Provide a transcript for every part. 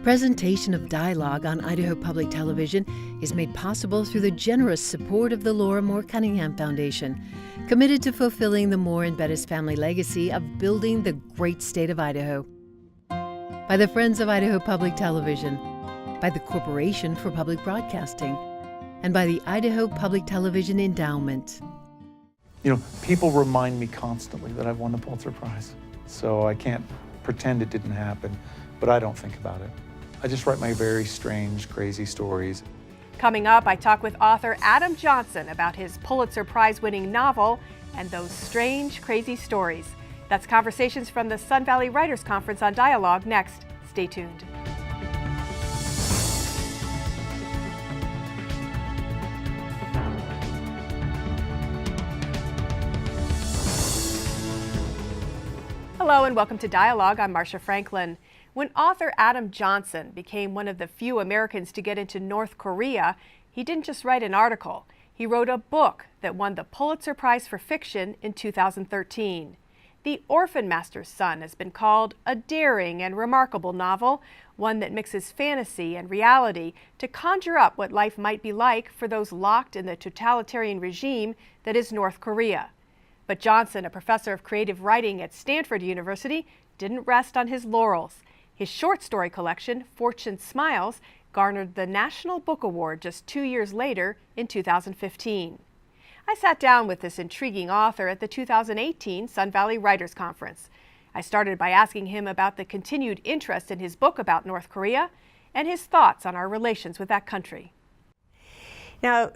Presentation of dialogue on Idaho Public Television is made possible through the generous support of the Laura Moore Cunningham Foundation, committed to fulfilling the Moore and Bettis family legacy of building the great state of Idaho. By the Friends of Idaho Public Television, by the Corporation for Public Broadcasting, and by the Idaho Public Television Endowment. You know, people remind me constantly that I've won the Pulitzer Prize, so I can't pretend it didn't happen, but I don't think about it. I just write my very strange, crazy stories. Coming up, I talk with author Adam Johnson about his Pulitzer Prize-winning novel and those strange, crazy stories. That's Conversations from the Sun Valley Writers Conference on Dialogue next. Stay tuned. Hello and welcome to Dialogue. I'm Marcia Franklin. When author Adam Johnson became one of the few Americans to get into North Korea, he didn't just write an article. He wrote a book that won the Pulitzer Prize for Fiction in 2013. The Orphan Master's Son has been called a daring and remarkable novel, one that mixes fantasy and reality to conjure up what life might be like for those locked in the totalitarian regime that is North Korea. But Johnson, a professor of creative writing at Stanford University, didn't rest on his laurels. His short story collection, Fortune Smiles, garnered the National Book Award just 2 years later in 2015. I sat down with this intriguing author at the 2018 Sun Valley Writers Conference. I started by asking him about the continued interest in his book about North Korea and his thoughts on our relations with that country. Now,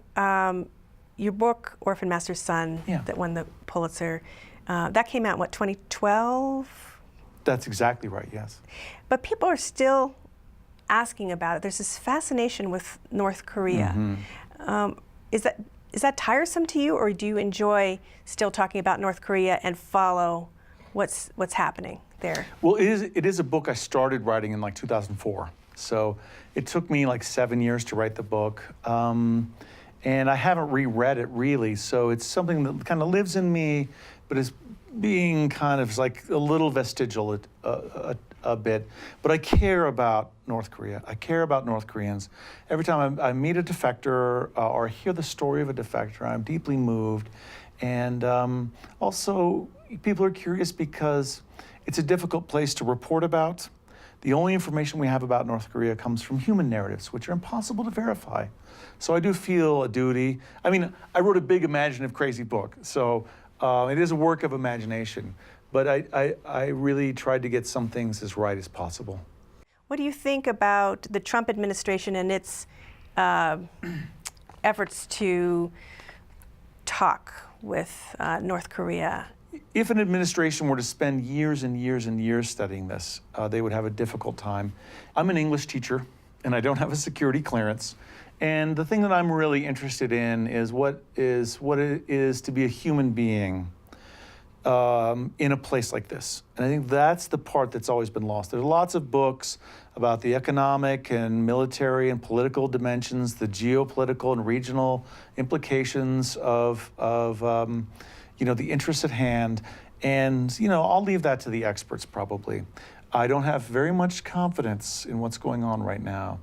your book, Orphan Master's Son, that won the Pulitzer, that came out, 2012? That's exactly right, yes. But people are still asking about it. There's this fascination with North Korea. Mm-hmm. Is that tiresome to you, or do you enjoy still talking about North Korea and follow what's happening there? Well, it is a book I started writing in like 2004. So it took me like 7 years to write the book. And I haven't reread it really, so it's something that kind of lives in me, but is being kind of like a little vestigial a bit. But I care about North Korea. I care about North Koreans. Every time I meet a defector or hear the story of a defector, I'm deeply moved. And also, people are curious because it's a difficult place to report about. The only information we have about North Korea comes from human narratives, which are impossible to verify. So I do feel a duty. I mean, I wrote a big imaginative, crazy book, so it is a work of imagination. But I really tried to get some things as right as possible. What do you think about the Trump administration and its efforts to talk with North Korea? If an administration were to spend years and years and years studying this, they would have a difficult time. I'm an English teacher, and I don't have a security clearance. And the thing that I'm really interested in is what it is to be a human being in a place like this. And I think that's the part that's always been lost. There's lots of books about the economic and military and political dimensions, the geopolitical and regional implications of the interests at hand. And, I'll leave that to the experts probably. I don't have very much confidence in what's going on right now.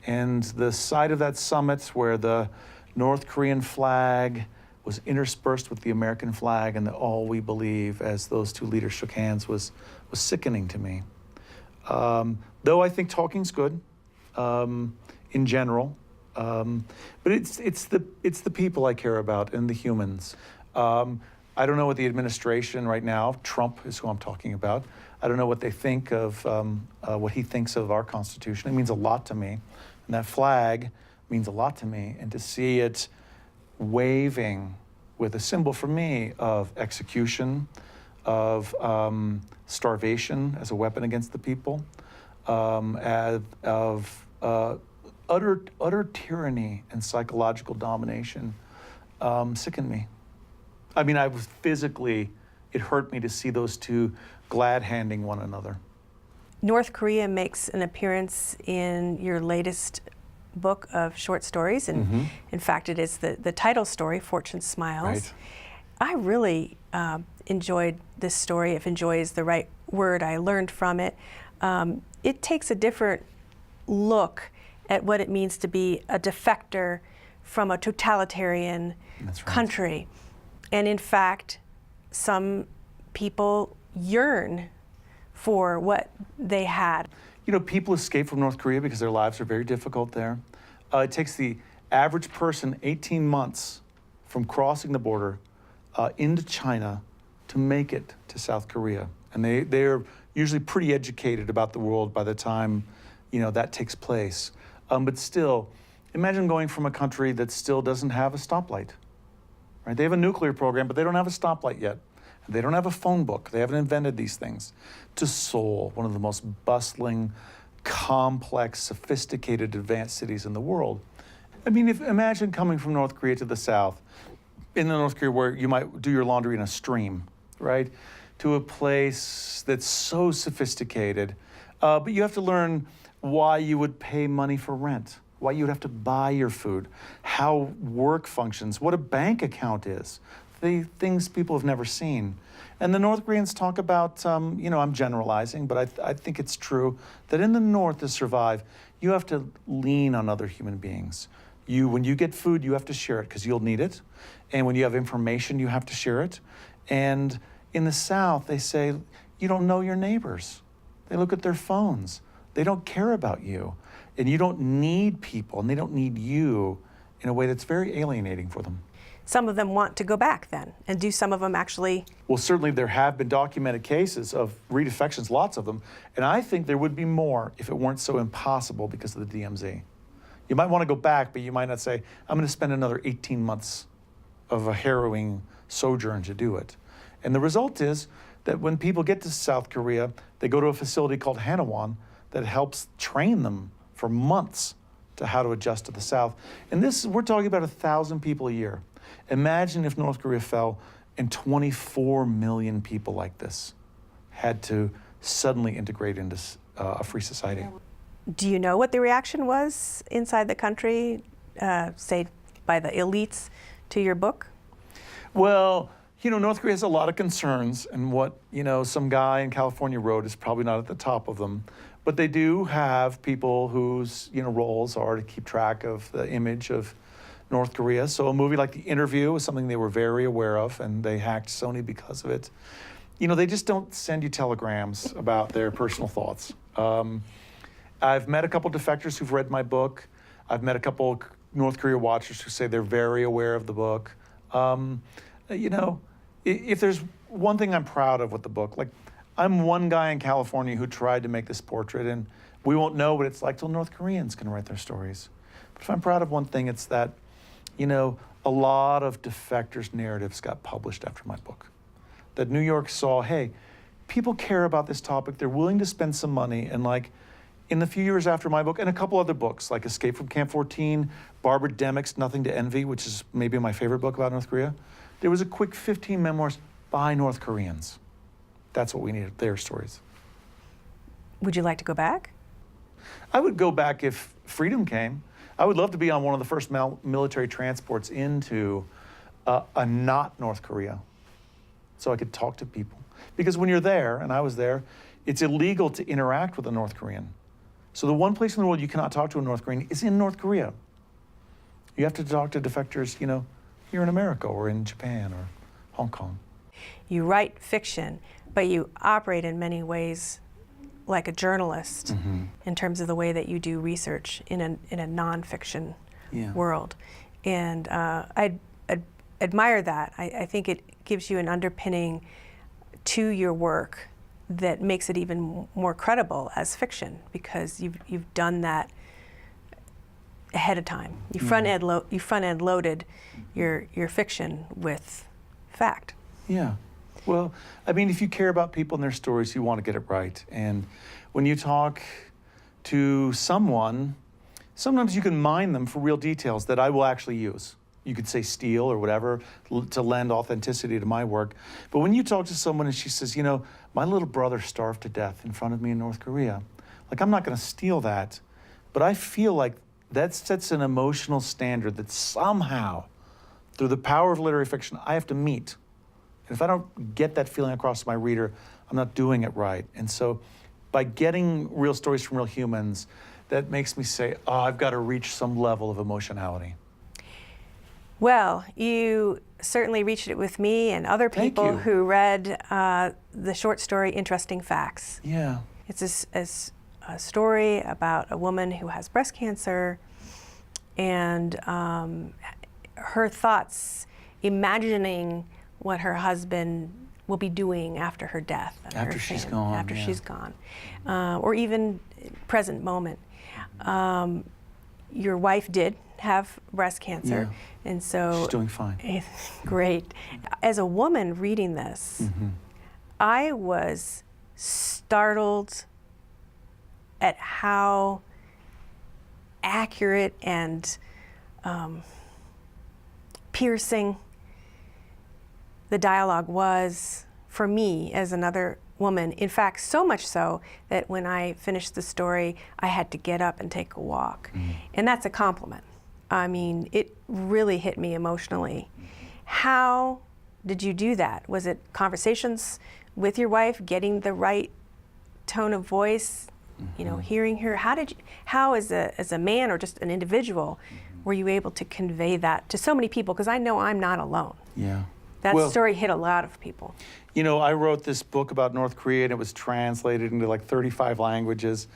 And the site of that summit where the North Korean flag was interspersed with the American flag and the all we believe as those two leaders shook hands was sickening to me. Though I think talking's good in general, but it's the people I care about and the humans. I don't know what the administration right now, Trump is who I'm talking about, I don't know what they think of, what he thinks of our Constitution. It means a lot to me. And that flag means a lot to me. And to see it waving with a symbol for me of execution, of starvation as a weapon against the people, of utter tyranny and psychological domination, sickened me. I mean, it hurt me to see those two glad-handing one another. North Korea makes an appearance in your latest book of short stories, and in fact, it is the title story, Fortune Smiles. Right. I really enjoyed this story, if enjoy is the right word. I learned from it. It takes a different look at what it means to be a defector from a totalitarian country. And in fact, some people yearn for what they had. You know, people escape from North Korea because their lives are very difficult there. It takes the average person 18 months from crossing the border into China to make it to South Korea. And they're usually pretty educated about the world by the time, you know, that takes place. But still, imagine going from a country that still doesn't have a stoplight, right? They have a nuclear program, but they don't have a stoplight yet. They don't have a phone book. They haven't invented these things. To Seoul, one of the most bustling, complex, sophisticated, advanced cities in the world. I mean, imagine coming from North Korea to the South, in the North Korea where you might do your laundry in a stream, right? To a place that's so sophisticated, but you have to learn why you would pay money for rent, why you'd have to buy your food, how work functions, what a bank account is, the things people have never seen. And the North Koreans talk about, you know, I'm generalizing, but I think it's true, that in the North to survive, you have to lean on other human beings. When you get food, you have to share it because you'll need it. And when you have information, you have to share it. And in the South, they say, you don't know your neighbors. They look at their phones. They don't care about you. And you don't need people, and they don't need you in a way that's very alienating for them. Some of them want to go back then, and do some of them actually? Well, certainly there have been documented cases of redefections, lots of them. And I think there would be more if it weren't so impossible because of the DMZ. You might want to go back, but you might not say, I'm going to spend another 18 months of a harrowing sojourn to do it. And the result is that when people get to South Korea, they go to a facility called Hanawon that helps train them for months to how to adjust to the South. And we're talking about 1,000 people a year. Imagine if North Korea fell and 24 million people like this had to suddenly integrate into a free society. Do you know what the reaction was inside the country, say by the elites, to your book? Well, you know, North Korea has a lot of concerns, and what, you know, some guy in California wrote is probably not at the top of them. But they do have people whose, you know, roles are to keep track of the image of North Korea. So a movie like The Interview was something they were very aware of, and they hacked Sony because of it. You know, they just don't send you telegrams about their personal thoughts. I've met a couple defectors who've read my book. I've met a couple North Korea watchers who say they're very aware of the book. You know, if there's one thing I'm proud of with the book, like I'm one guy in California who tried to make this portrait, and we won't know what it's like till North Koreans can write their stories. But if I'm proud of one thing, it's that, you know, a lot of defectors' narratives got published after my book. That New York saw, hey, people care about this topic, they're willing to spend some money, and like, in the few years after my book, and a couple other books, like Escape from Camp 14, Barbara Demick's Nothing to Envy, which is maybe my favorite book about North Korea, there was a quick 15 memoirs by North Koreans. That's what we needed, their stories. Would you like to go back? I would go back if freedom came. I would love to be on one of the first military transports into a not North Korea, so I could talk to people. Because when you're there, and I was there, it's illegal to interact with a North Korean. So the one place in the world you cannot talk to a North Korean is in North Korea. You have to talk to defectors, you know, here in America or in Japan or Hong Kong. You write fiction, but you operate in many ways like a journalist in terms of the way that you do research in a nonfiction world. And I admire that. I think it gives you an underpinning to your work that makes it even more credible as fiction, because you've done that ahead of time. You front end loaded your fiction with fact. Yeah. Well, I mean, if you care about people and their stories, you want to get it right. And when you talk to someone, sometimes you can mine them for real details that I will actually use. You could say steal or whatever to lend authenticity to my work. But when you talk to someone and she says, you know, my little brother starved to death in front of me in North Korea, like, I'm not going to steal that, but I feel like that sets an emotional standard that somehow, through the power of literary fiction, I have to meet. And if I don't get that feeling across to my reader, I'm not doing it right. And so by getting real stories from real humans that makes me say, oh, I've got to reach some level of emotionality? Well, you certainly reached it with me and other Thank people you. who read the short story Interesting Facts. Yeah. It's a story about a woman who has breast cancer and her thoughts, imagining what her husband will be doing after her death. And After her she's fam- gone, After yeah. she's gone. Or even present moment. Your wife did have breast cancer, and so She's doing fine. Great. As a woman reading this, I was startled at how accurate and piercing the dialogue was for me as another woman. In fact, so much so that when I finished the story, I had to get up and take a walk. And that's a compliment. I mean, it really hit me emotionally. How did you do that? Was it conversations with your wife, getting the right tone of voice, you know, hearing her? How as a man or just an individual, were you able to convey that to so many people? Because I know I'm not alone. Yeah. That story hit a lot of people. You know, I wrote this book about North Korea, and it was translated into like 35 languages.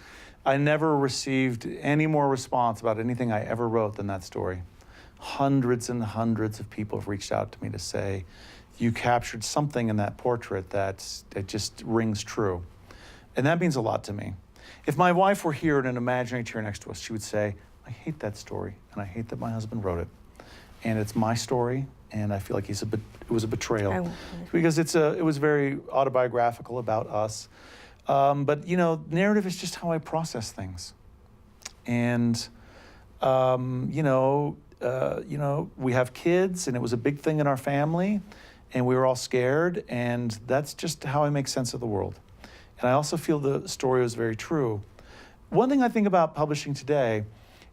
I never received any more response about anything I ever wrote than that story. Hundreds and hundreds of people have reached out to me to say, you captured something in that portrait that it just rings true. And that means a lot to me. If my wife were here in an imaginary chair next to us, she would say, I hate that story, and I hate that my husband wrote it. And it's my story, and I feel like it was a betrayal. Because it was very autobiographical about us. But, you know, narrative is just how I process things. And, you know, we have kids, and it was a big thing in our family, and we were all scared, and that's just how I make sense of the world. And I also feel the story was very true. One thing I think about publishing today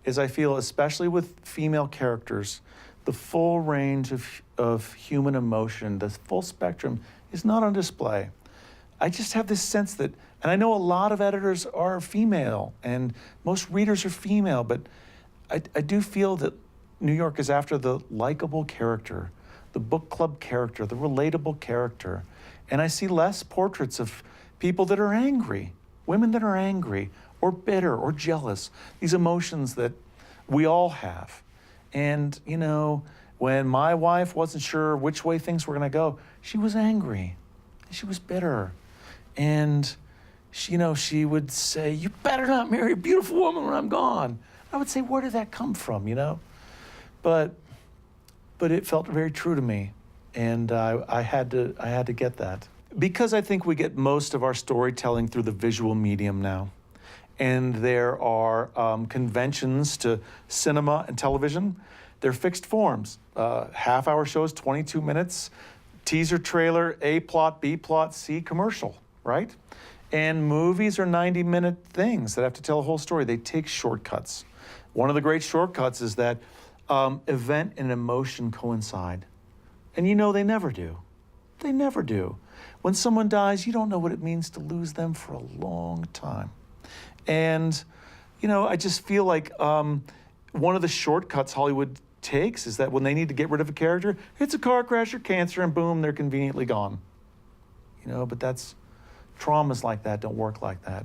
is I feel, especially with female characters, the full range of human emotion, the full spectrum, is not on display. I just have this sense that, and I know a lot of editors are female, and most readers are female, but I do feel that New York is after the likable character, the book club character, the relatable character. And I see less portraits of people that are angry, women that are angry, or bitter, or jealous, these emotions that we all have. And, you know, when my wife wasn't sure which way things were going to go, she was angry. She was bitter. And, she, you know, she would say, you better not marry a beautiful woman when I'm gone. I would say, where did that come from, you know? But it felt very true to me. And I had to get that. Because I think we get most of our storytelling through the visual medium now. And there are conventions to cinema and television. They're fixed forms. Half-hour shows, 22 minutes, teaser trailer, A plot, B plot, C commercial, right? And movies are 90-minute things that have to tell a whole story. They take shortcuts. One of the great shortcuts is that event and emotion coincide. And you know they never do. They never do. When someone dies, you don't know what it means to lose them for a long time. And, you know, I just feel like one of the shortcuts Hollywood takes is that when they need to get rid of a character, it's a car crash or cancer, and boom, they're conveniently gone. You know, but traumas like that don't work like that.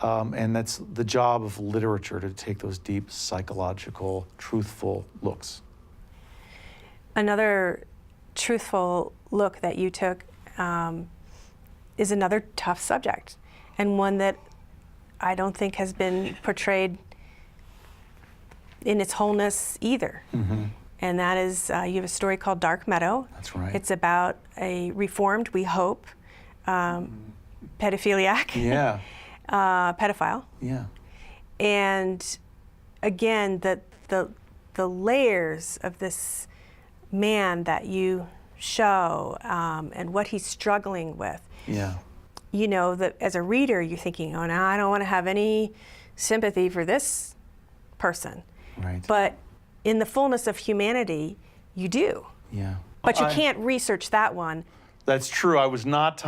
And that's the job of literature, to take those deep, psychological, truthful looks. Another truthful look that you took is another tough subject, and one that I don't think has been portrayed in its wholeness either. And that is, you have a story called Dark Meadow. That's right. It's about a reformed, we hope, pedophiliac. Yeah. Pedophile. Yeah. And again, the layers of this man that you show and what he's struggling with. Yeah. You know, that as a reader, you're thinking, oh, now I don't want to have any sympathy for this person. Right. But in the fullness of humanity, you do. Yeah. But you can't research that one. That's true. I was not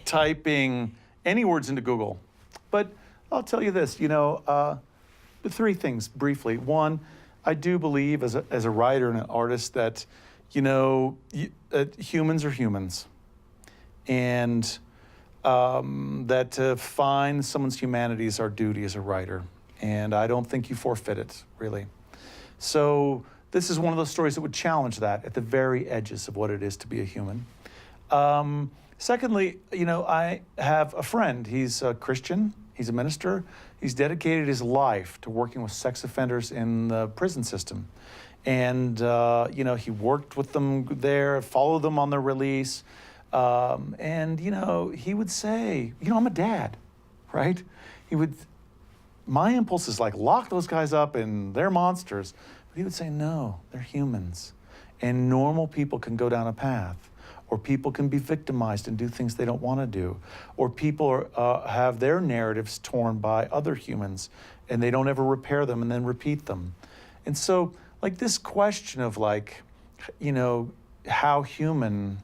typing any words into Google. But I'll tell you this, you know, three things briefly. One, I do believe as a writer and an artist that, humans are humans. And that to find someone's humanity is our duty as a writer. And I don't think you forfeit it, really. So this is one of those stories that would challenge that at the very edges of what it is to be a human. Secondly, I have a friend. He's a Christian. He's a minister. He's dedicated his life to working with sex offenders in the prison system. And, he worked with them there, followed them on their release. And he would say, I'm a dad, right? My impulse is like, lock those guys up and they're monsters. But he would say, no, they're humans. And normal people can go down a path. Or people can be victimized and do things they don't want to do. Or people have their narratives torn by other humans and they don't ever repair them and then repeat them. And so, this question of how human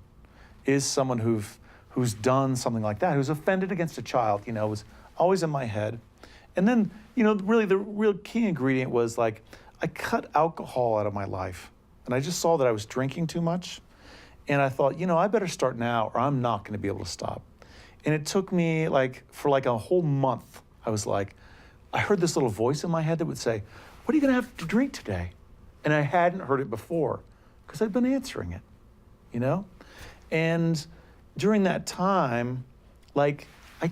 is someone who's done something like that, who's offended against a child, was always in my head. And then, really the real key ingredient was I cut alcohol out of my life. And I just saw that I was drinking too much. And I thought, I better start now or I'm not going to be able to stop. And it took me for a whole month. I was I heard this little voice in my head that would say, what are you going to have to drink today? And I hadn't heard it before because I'd been answering it, And during that time, I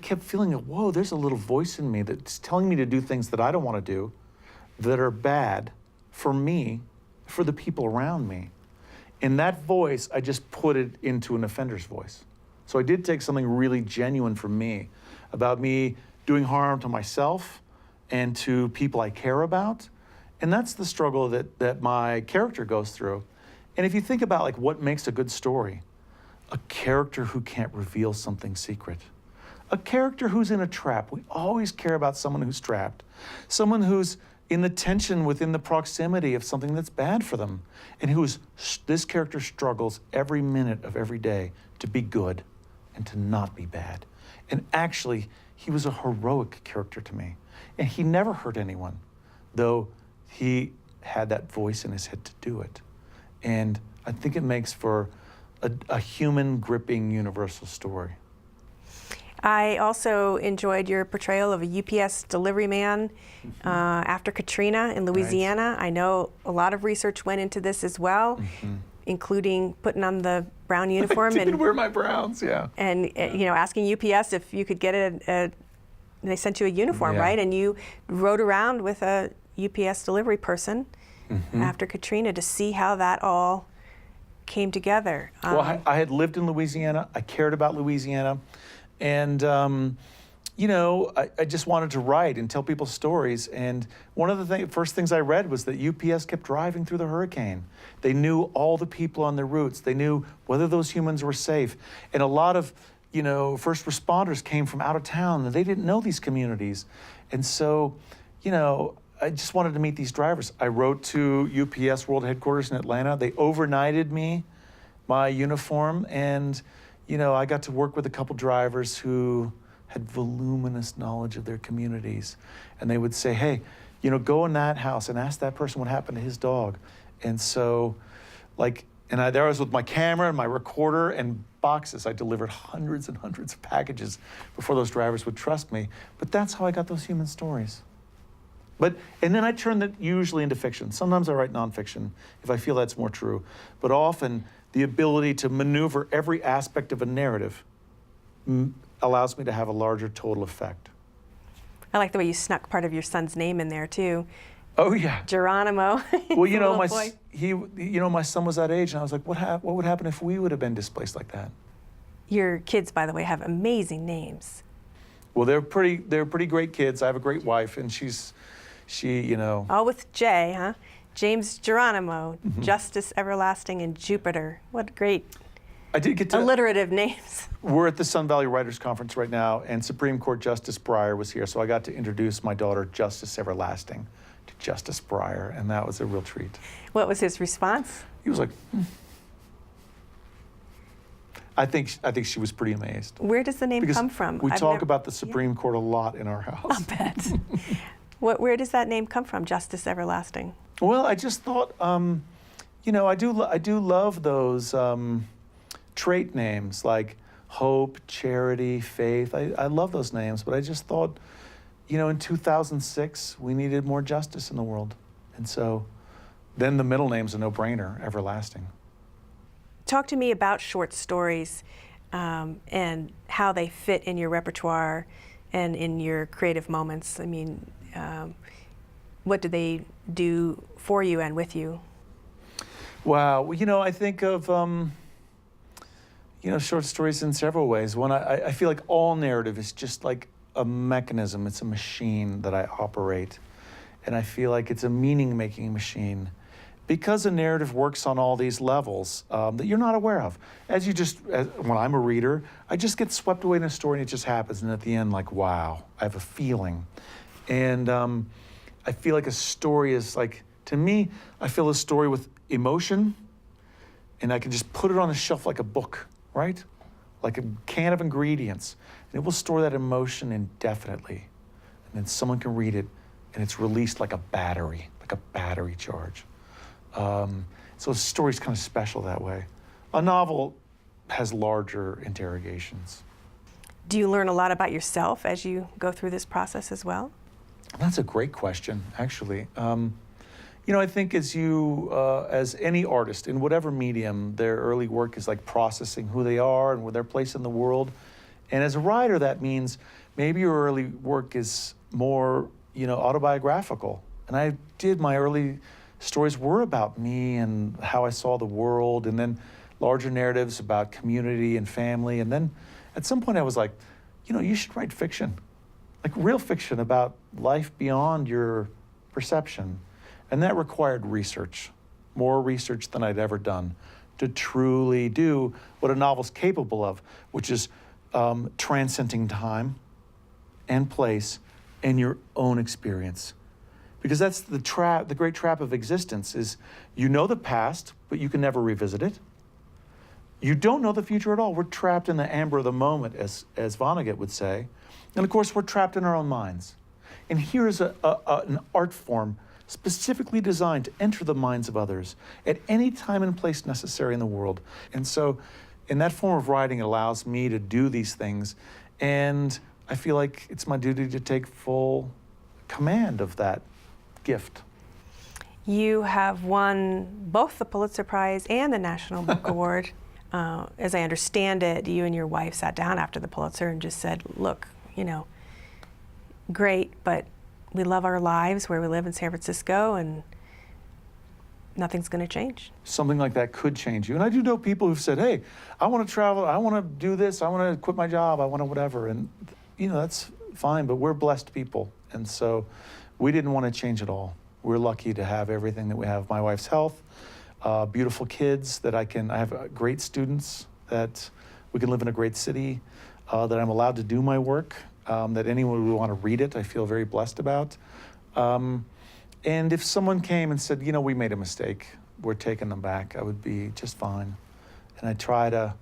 kept feeling, whoa, there's a little voice in me that's telling me to do things that I don't want to do, that are bad for me, for the people around me. And that voice, I just put it into an offender's voice. So I did take something really genuine from me about me doing harm to myself and to people I care about. And that's the struggle that my character goes through. And if you think about what makes a good story, a character who can't reveal something secret, a character who's in a trap. We always care about someone who's trapped, someone who's in the tension within the proximity of something that's bad for them, and this character struggles every minute of every day to be good and to not be bad. And actually, he was a heroic character to me. And he never hurt anyone, though he had that voice in his head to do it. And I think it makes for a human, gripping, universal story. I also enjoyed your portrayal of a UPS delivery man after Katrina in Louisiana. Right. I know a lot of research went into this as well, including putting on the brown uniform. I did wear my browns, yeah. And asking UPS if you could get they sent you a uniform, right? And you rode around with a UPS delivery person after Katrina to see how that all came together. Well, I had lived in Louisiana. I cared about Louisiana. And, I just wanted to write and tell people stories. And one of the first things I read was that UPS kept driving through the hurricane. They knew all the people on their routes. They knew whether those humans were safe. And a lot of, first responders came from out of town and they didn't know these communities. And so, I just wanted to meet these drivers. I wrote to UPS World Headquarters in Atlanta. They overnighted me my uniform, and I got to work with a couple drivers who had voluminous knowledge of their communities. And they would say, hey, go in that house and ask that person what happened to his dog. And so, there I was with my camera and my recorder and boxes. I delivered hundreds and hundreds of packages before those drivers would trust me. But that's how I got those human stories. And then I turn that usually into fiction. Sometimes I write nonfiction if I feel that's more true. But often, the ability to maneuver every aspect of a narrative allows me to have a larger total effect. I like the way you snuck part of your son's name in there too. Oh yeah, Geronimo. Well, my son was that age, and I was like, what would happen if we would have been displaced like that? Your kids, by the way, have amazing names. Well, they're pretty great kids. I have a great wife, and she. All with J, huh? James Geronimo, Justice Everlasting, and Jupiter. What great alliterative names. We're at the Sun Valley Writers Conference right now, and Supreme Court Justice Breyer was here, so I got to introduce my daughter, Justice Everlasting, to Justice Breyer, and that was a real treat. What was his response? He was like, I think she was pretty amazed. Where does the name come from? We talk about the Supreme Court a lot in our house. I bet. Where does that name come from, Justice Everlasting? Well, I just thought, I do love those trait names like hope, charity, faith. I love those names, but I just thought, in 2006, we needed more justice in the world. And so then the middle name's a no-brainer, Everlasting. Talk to me about short stories and how they fit in your repertoire and in your creative moments. I mean, what do they do for you and with you? Wow. I think of, short stories in several ways. One, I feel like all narrative is just like a mechanism. It's a machine that I operate. And I feel like it's a meaning-making machine because a narrative works on all these levels that you're not aware of. When I'm a reader, I just get swept away in a story and it just happens. And at the end, like, wow, I have a feeling. And I feel like a story is like, to me, I feel a story with emotion and I can just put it on the shelf like a book, right? Like a can of ingredients. And it will store that emotion indefinitely. And then someone can read it and it's released like a battery charge. So a story's kind of special that way. A novel has larger interrogations. Do you learn a lot about yourself as you go through this process as well? That's a great question, actually. I think as any artist in whatever medium, their early work is like processing who they are and their place in the world. And as a writer, that means maybe your early work is more, autobiographical. And my early stories were about me and how I saw the world, and then larger narratives about community and family. And then at some point I was like, you should write fiction, like real fiction about life beyond your perception. And that required research, more research than I'd ever done, to truly do what a novel's capable of, which is transcending time and place and your own experience. Because that's the great trap of existence is you know the past, but you can never revisit it. You don't know the future at all. We're trapped in the amber of the moment, as Vonnegut would say. And of course, we're trapped in our own minds. And here's an art form specifically designed to enter the minds of others at any time and place necessary in the world. And so in that form of writing, it allows me to do these things. And I feel like it's my duty to take full command of that gift. You have won both the Pulitzer Prize and the National Book Award. As I understand it, you and your wife sat down after the Pulitzer and just said, look, great, but we love our lives where we live in San Francisco and nothing's going to change. Something like that could change you. And I do know people who've said, hey, I want to travel, I want to do this, I want to quit my job, I want to whatever. And, that's fine, but we're blessed people. And so we didn't want to change it all. We're lucky to have everything that we have. My wife's health, beautiful kids that I have great students, that we can live in a great city, that I'm allowed to do my work, that anyone would want to read it, I feel very blessed about. And if someone came and said, we made a mistake, we're taking them back, I would be just fine. And I try to,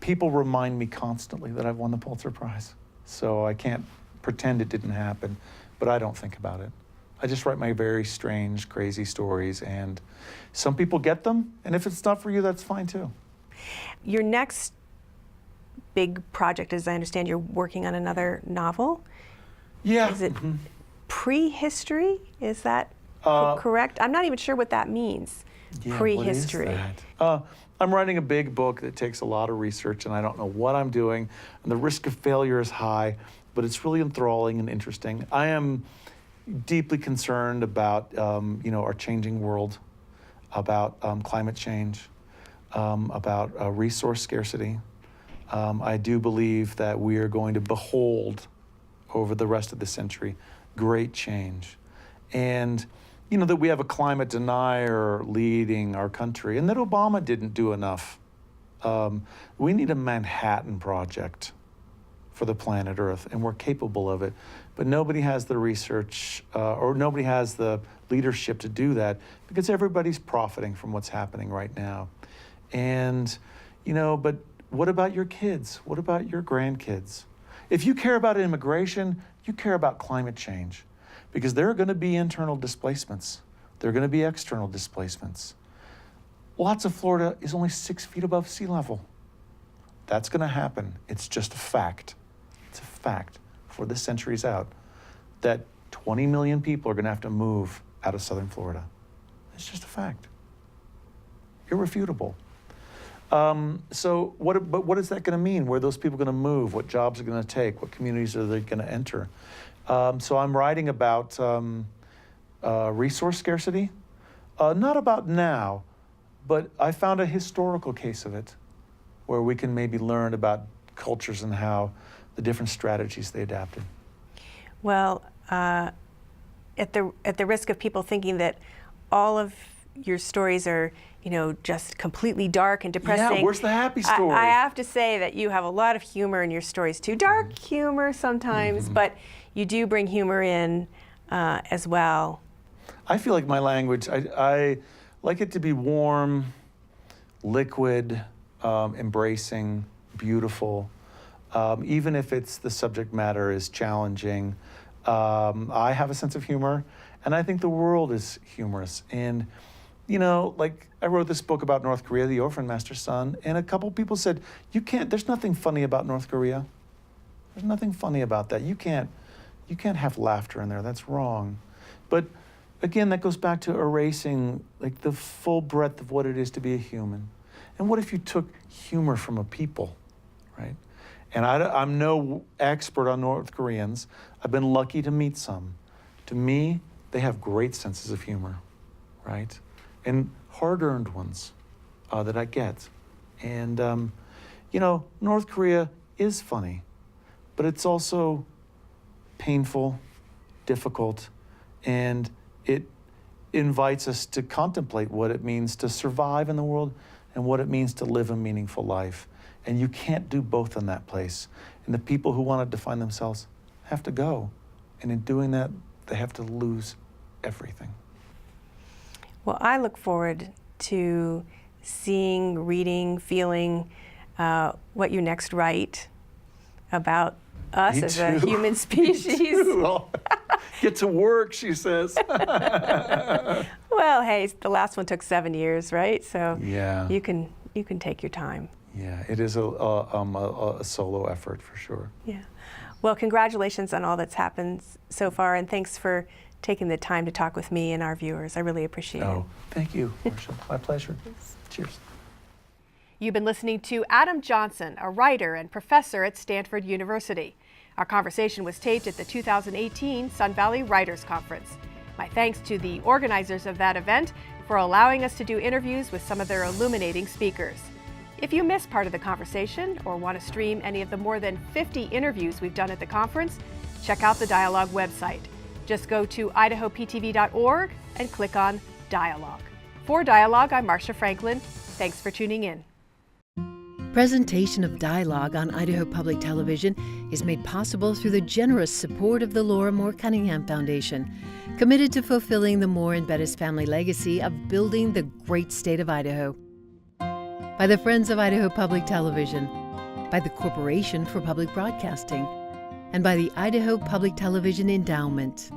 people remind me constantly that I've won the Pulitzer Prize. So I can't pretend it didn't happen, but I don't think about it. I just write my very strange, crazy stories, and some people get them, and if it's not for you, that's fine too. Your next big project, as I understand, you're working on another novel. Yeah. Is it prehistory? Is that correct? I'm not even sure what that means. Yeah, prehistory. What is that? I'm writing a big book that takes a lot of research, and I don't know what I'm doing, and the risk of failure is high, but it's really enthralling and interesting. I am deeply concerned about our changing world, about climate change, about resource scarcity. I do believe that we are going to behold over the rest of the century great change. And that we have a climate denier leading our country, and that Obama didn't do enough. We need a Manhattan Project for the planet Earth, and we're capable of it. But nobody has the research or nobody has the leadership to do that because everybody's profiting from what's happening right now. And, but what about your kids? What about your grandkids? If you care about immigration, you care about climate change. because there are going to be internal displacements. There are going to be external displacements. Lots of Florida is only 6 feet above sea level. That's going to happen. It's just a fact. It's a fact before this century's out that 20 million people are going to have to move out of southern Florida. It's just a fact. Irrefutable. So what is that going to mean? Where are those people going to move? What jobs are going to take? What communities are they going to enter? So I'm writing about resource scarcity. Not about now, but I found a historical case of it where we can maybe learn about cultures and how the different strategies they adapted. Well, at the risk of people thinking that all of your stories are, just completely dark and depressing. Yeah, where's the happy story? I have to say that you have a lot of humor in your stories too. Dark humor sometimes, but you do bring humor in as well. I feel like my language, I like it to be warm, liquid, embracing, beautiful. Even if the subject matter is challenging, I have a sense of humor, and I think the world is humorous. And, like I wrote this book about North Korea, The Orphan Master's Son, and a couple people said, there's nothing funny about North Korea. There's nothing funny about that. You can't have laughter in there. That's wrong. But again, that goes back to erasing like the full breadth of what it is to be a human. And what if you took humor from a people, right? And I'm no expert on North Koreans. I've been lucky to meet some. To me, they have great senses of humor, right? And hard-earned ones that I get. And, North Korea is funny, but it's also painful, difficult, and it invites us to contemplate what it means to survive in the world and what it means to live a meaningful life. And you can't do both in that place. And the people who want to define themselves have to go. And in doing that, they have to lose everything. Well, I look forward to seeing, reading, feeling what you next write about us as a human species. Well, get to work, she says. Well, hey, the last one took 7 years, right? So yeah, you can take your time. Yeah, it is a solo effort for sure. Yeah. Well, congratulations on all that's happened so far, and thanks for taking the time to talk with me and our viewers. I really appreciate it. Thank you, Marcia. My pleasure. Cheers. You've been listening to Adam Johnson, a writer and professor at Stanford University. Our conversation was taped at the 2018 Sun Valley Writers Conference. My thanks to the organizers of that event for allowing us to do interviews with some of their illuminating speakers. If you missed part of the conversation or want to stream any of the more than 50 interviews we've done at the conference, check out the Dialogue website. Just go to idahoptv.org and click on Dialogue. For Dialogue, I'm Marcia Franklin. Thanks for tuning in. Presentation of Dialogue on Idaho Public Television is made possible through the generous support of the Laura Moore Cunningham Foundation, committed to fulfilling the Moore and Bettis family legacy of building the great state of Idaho. By the Friends of Idaho Public Television, by the Corporation for Public Broadcasting, and by the Idaho Public Television Endowment.